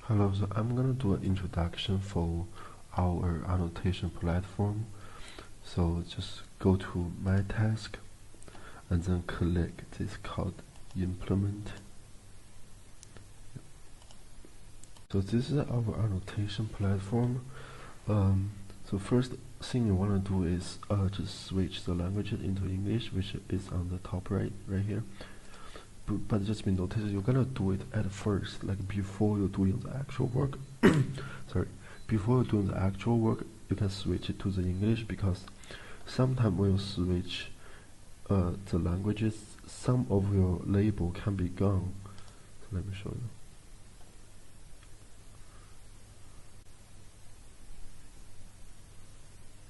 Hello, so I'm gonna do an introduction for our annotation platform. So just go to My Task and then click this called Implement. So this is our annotation platform. So first thing you wanna do is just switch the languages into English, which is on the top right here. But just be noticed, you're gonna do it at first, like before you're doing the actual work. Sorry, before you're doing the actual work, you can switch it to the English, because sometimes when you switch the languages, some of your label can be gone. So let me show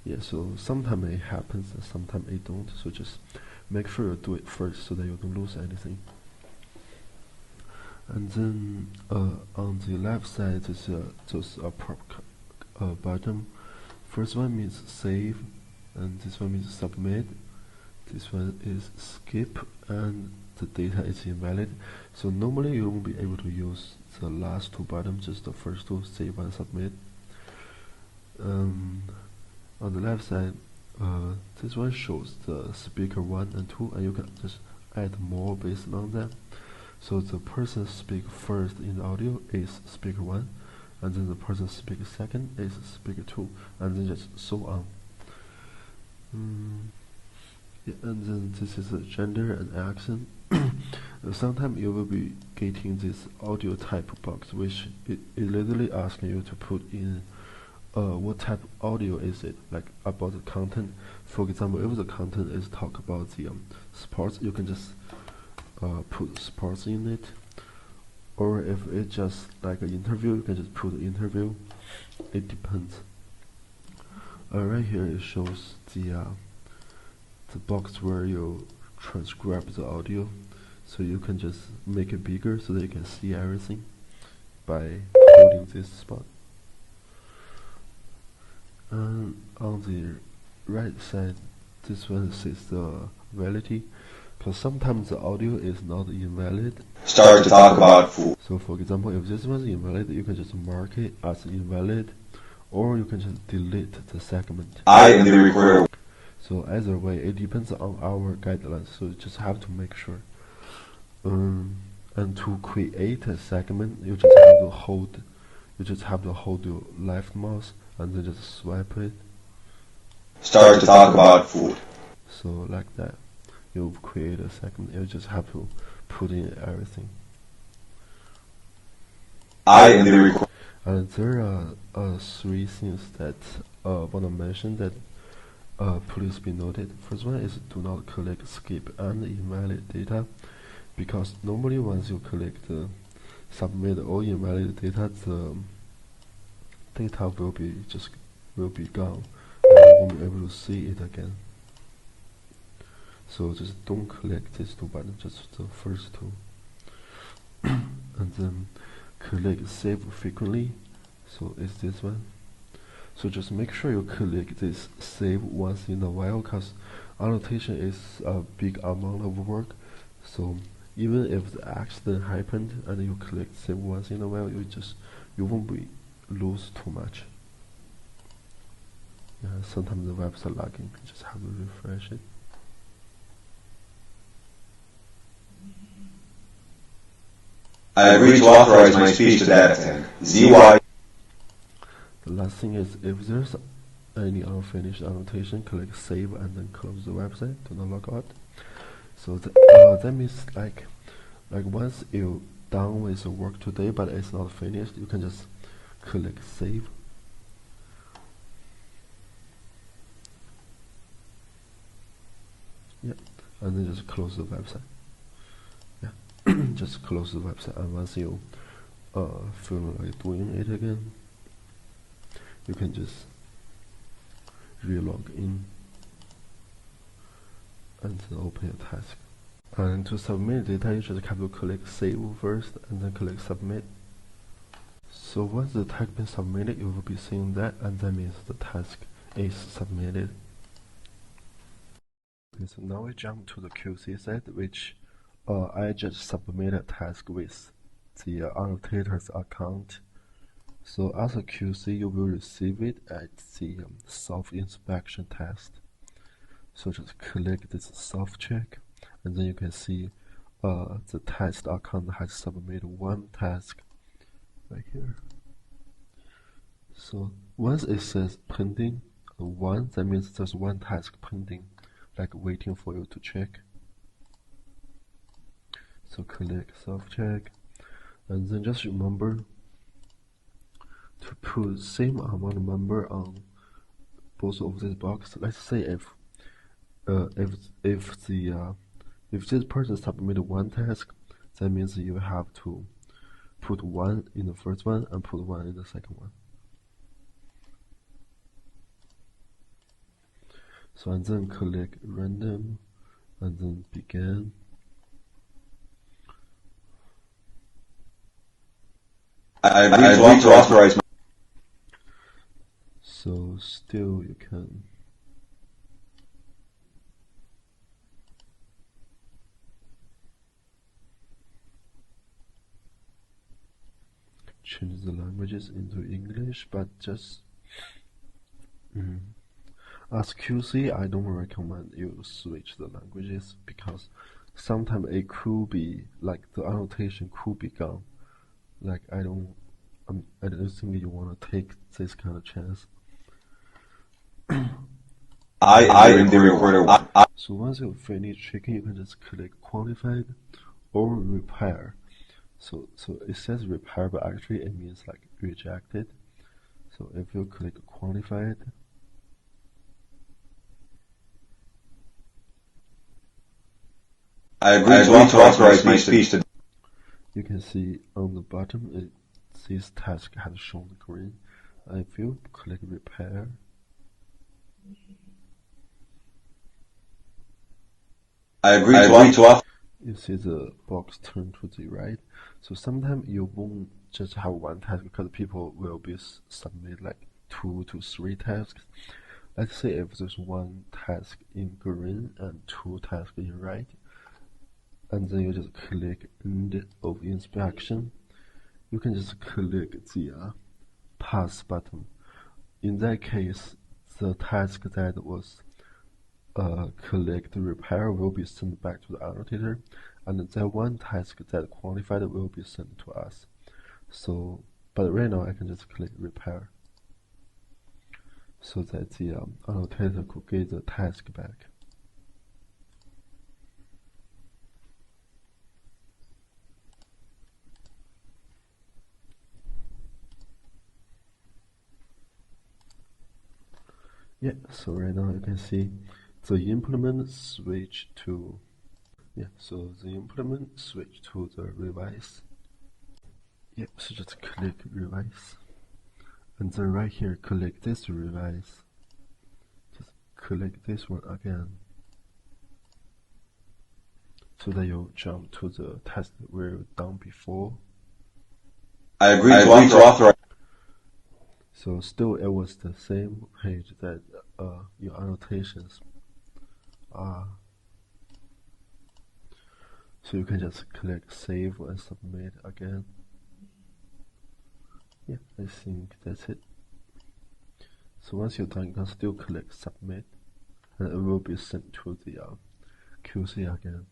you. Yeah, so sometimes it happens and sometimes it don't. So just make sure you do it first so that you don't lose anything. And then on the left side, there's a button. First one means save, and this one means submit. This one is skip, and the data is invalid. So normally you won't be able to use the last two buttons, just the first two, save and submit. On the left side, this one shows the speaker 1 and 2, and you can just add more based on that. So the person speak first in the audio is speaker 1, and then the person speak second is speaker 2, and then just so on. Yeah, and then this is the gender and accent. Sometimes you will be getting this audio type box, which it literally asking you to put in what type of audio is it, like about the content. For example, if the content is talk about the sports, you can just put sports in it, or if it's just like an interview, you can just put interview. It depends. Right here it shows the box where you transcribe the audio, so you can just make it bigger so that you can see everything by holding this spot. And on the right side, this one says the validity, because sometimes the audio is not invalid. Start to talk about food. So for example, if this one is invalid, you can just mark it as invalid, or you can just delete the segment. I am the recorder. So either way, it depends on our guidelines, so you just have to make sure. And to create a segment, you just have to hold your left mouse and then just swipe it. Start to talk about food. So like that, you create a segment. You just have to put in everything. I am the recorder. And there are three things that want to mention that please be noted. First one is do not click skip and invalid data, because normally once you click the submit or invalid data, the data will be gone, and you won't be able to see it again. So just don't click these two buttons, just the first two. And then click save frequently, so it's this one. So just make sure you click this save once in a while, because annotation is a big amount of work. So even if the accident happened and you click save once in a while, you won't be lose too much. Yeah, sometimes the webs are lagging, you just have to refresh it. I agree to authorize my speech to data tank. ZY. The last thing is, if there's any unfinished annotation, click save and then close the website. Do not log out. So that means like once you're done with the work today, but it's not finished, you can just click save. Yeah, and then just close the website. Yeah, just close the website, and once you feel like doing it again, you can just re-log in and then open your task. And to submit data, you just have to click save first and then click submit. So once the task been submitted, you will be seeing that, and that means the task is submitted. Okay, so now we jump to the QC side, which I just submit a task with the annotator's account So as a QC, you will receive it at the self-inspection test. So just click this self-check, and then you can see the test account has submitted one task right here. So once it says pending 1, that means there's one task pending, like waiting for you to check. So click self-check, and then just remember to put same amount of number on both of these boxes. Let's say if this person submitted one task, that means you have to put 1 in the first one and put 1 in the second one. So and then click random and then begin. I agree to authorize. So still you can change the languages into English, but just as QC, I don't recommend you switch the languages, because sometimes it could be like the annotation could be gone. Like I don't think you want to take this kind of chance. I am the recorder. So once you finish checking, you can just click qualified or repair. So it says repair, but actually it means like rejected. So if you click qualified, I agree to authorize my speech to. you can see on the bottom this task has shown green. If you click repair, I agree to authorize. you see the box turn to the right. So sometimes you won't just have one task, because people will be submit like 2 to 3 tasks. Let's say if there's one task in green and 2 tasks in red, and then you just click end of inspection. You can just click the pass button. In that case, the task that was clicked repair will be sent back to the annotator, and that one task that qualified will be sent to us. So, but right now I can just click repair, so that the annotator could get the task back. Yeah, so right now you can see the implement switch to the revise. Yep, so just click revise, and then right here click this revise. Just click this one again, so that you jump to the test we've done before. I agree to authorize. So still it was the same page that your annotations are. So you can just click save and submit again. Yeah, I think that's it. So once you're done, you can still click submit, and it will be sent to the QC again.